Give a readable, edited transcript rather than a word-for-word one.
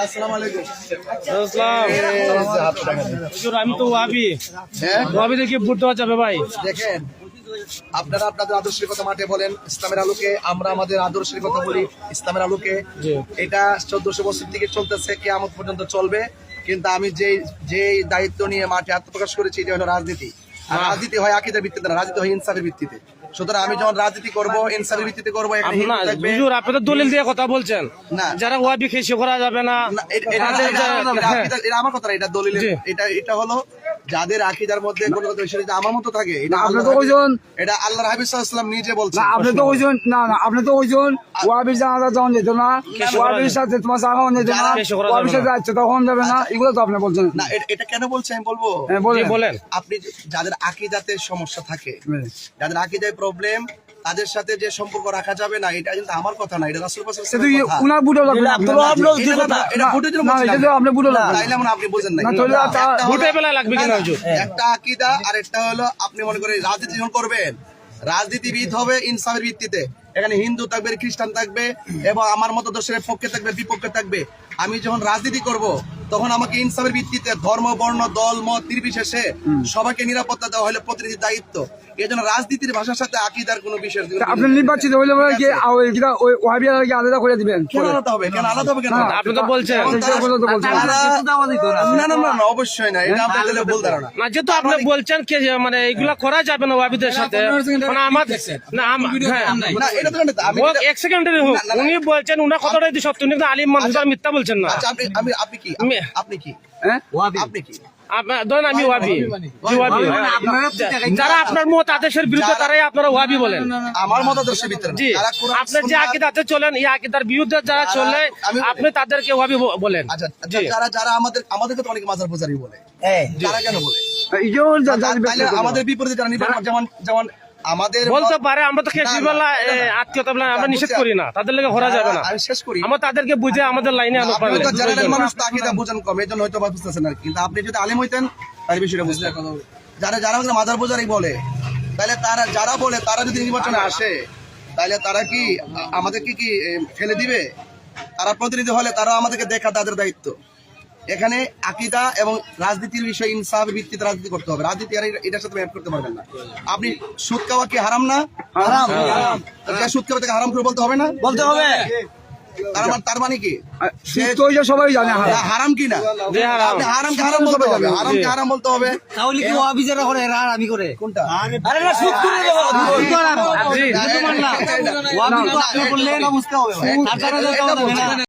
আসসালামু আলাইকুম। আমি তো ওয়াবি ওয়াবি দেখি ভোট দেওয়া যাবে ভাই। দেখেন, আপনারা আপনাদের আদর্শের কথা মাঠে বলেন, ইসলামের আলোকে আমরা আমাদের আদর্শের কথা বলি। ইসলামের আলোকে এটা 1400 বছর থেকে চলতেছে, কিয়ামত পর্যন্ত চলবে। কিন্তু আমি যে দায়িত্ব নিয়ে মাঠে আত্মপ্রকাশ করেছি, এটা হলো রাজনীতি। আর রাজনীতি হয় আকীদার ভিত্তিতে না, রাজনীতি হয় ইনসাফের ভিত্তিতে। সুতরাং আমি যখন রাজনীতি করব, ইনসাফের ভিত্তিতে করবো। আপনি তো দলিল দিয়ে কথা বলছেন না, যারা ওয়াবি খেসে করা যাবে না। এটা আমার কথা না, এটা দলিল। এটা হলো যাদের আকীদার মধ্যে কোনো কথা আমার মতো থাকে। এটা আল্লাহর হাবিব সাল্লাল্লাহু আলাইহি ওয়াসাল্লাম নিজে বলছেন। আপনি তো ওইজন না আপনি তো ওইজন ওয়াবির জানাজা যখন যেত না, ওয়াবির সাথে তোমার সাহায্য যেত না, ওয়াবির সাথে যাচ্ছে তখন যাবে না, এগুলো তো আপনি বলছেন না। এটা কেন বলছেন আমি বলবো। বলেন। আপনি যাদের আকীদাতে সমস্যা থাকে, যাদের আকীদায় প্রবলেম, তাদের সাথে যে সম্পর্ক রাখা যাবে না, এটা কিন্তু আমার কথা না, এটা রাসূল পাক সাল্লাল্লাহু আলাইহি ওয়াসাল্লাম উনার বুড়ো লাগবে। এটা বুটের জন্য বলছেন, এটা আপনি বুড়ো লাগবে তাইলে মনে আপনি বুঝেন না। বুটে বেলা লাগবে কিনা হুজুর? একটা আকীদা আর একটা হলো আপনি মনে করেন রাজনীতি যখন করবেন, রাজনীতিবিদ হবে ইনসাফের ভিত্তিতে। এখানে হিন্দু থাকবে, খ্রিস্টান থাকবে, এবং আমার মতো দর্শনের পক্ষে থাকবে, বিপক্ষে থাকবে। আমি যখন রাজনীতি করব, তখন আমাকে ইনসাফের ভিত্তিতে ধর্ম, বর্ণ, দল, মত নির্বিশেষে সবাইকে নিরাপত্তা দেওয়া হলো প্রতিনিধির দায়িত্ব। এই জন্য রাজনীতির ভাষার সাথে আকীদার কোনো বিষয় আপনি নির্বাচিত হইলে ওয়াহাবিয়াকে আলাদা করে দিবেন। কেন আলাদা হবে? কেন আলাদা হবে? কেন আপনি তো বলছেন না না না, অবশ্যই না, এটা আপনাদের ভুল ধারণা। না, যেহেতু আপনি বলছেন কি মানে এগুলা করা যাবে না ওয়াবিদের সাথে, মানে আমাদের না এটা তো এক সেকেন্ডের হোক, উনি বলছেন উনার কথাটাই সত্য, উনি আলিম মানুষ, মিথ্যা বলছেন না। আপনি কি? আপনি কি? আপনি কি? ধরেন আমি ওয়াবি। যারা আপনার মত আদেশের বিরুদ্ধে তারাই আপনারা ওয়াবি বলেন। আমার মত আদর্শের ভিতরে জি, আপনার যে আকীদাতে চলেন, এই আকীদার বিরুদ্ধে যারা চলে, আপনি তাদেরকে ওয়াবি বলেন। আচ্ছা, যারা আমাদেরকে তো অনেক মাজার পূজারি বলে, যারা কেন বলে? আমাদের বিপরীতে যারা নিবে, যেমন আমাদের বলতে পারে, আমরা তো খেসি বেলা আত্মীয়তা আমরা নিষেধ করি না, তাদের লেগে করা যাবে না। আমি শেষ করি, আমরা তাদেরকে বুঝে আমাদের লাইনে আনো পারে। মানুষ তো আকীদা বুঝেন কম, এই জন্য হয়তো বুঝতেছেন না। কিন্তু আপনি যদি আলিম হইতেন তাহলে বিষয়টা বুঝতেন। যারা মাজার পূজারি বলে, তাহলে যারা বলে তারা যদি নির্বাচনে আসে, তাহলে তারা কি আমাদেরকে কি ফেলে দিবে? তারা প্রতিনিধি হলে তারা আমাদেরকে দেখা তাদের দায়িত্ব। এখানে আকীদা এবং রাজনীতির বিষয়, ইনসাফের ভিত্তিতে রাজনীতি করতে হবে। রাজনীতি আর এটার সাথে ম্যাপ করতে পারবেন না। আপনি সুদ খাওয়া কি হারাম না? হারাম। সুদ খাওয়া থেকে হারাম করে বলতে হবে না? বলতে হবে। তার মানে কি সবাই জানে হারাম কি না? আপনি হারামকে হারাম বলতে হবে, হারামকে হারাম বলতে হবে। তাহলে কি ওয়াবি যারা করে এরা আমি করে কোনটা? আরে না, সুদ করে দেব, ওয়াবি তো আপনি বললেন, তার দ্বারা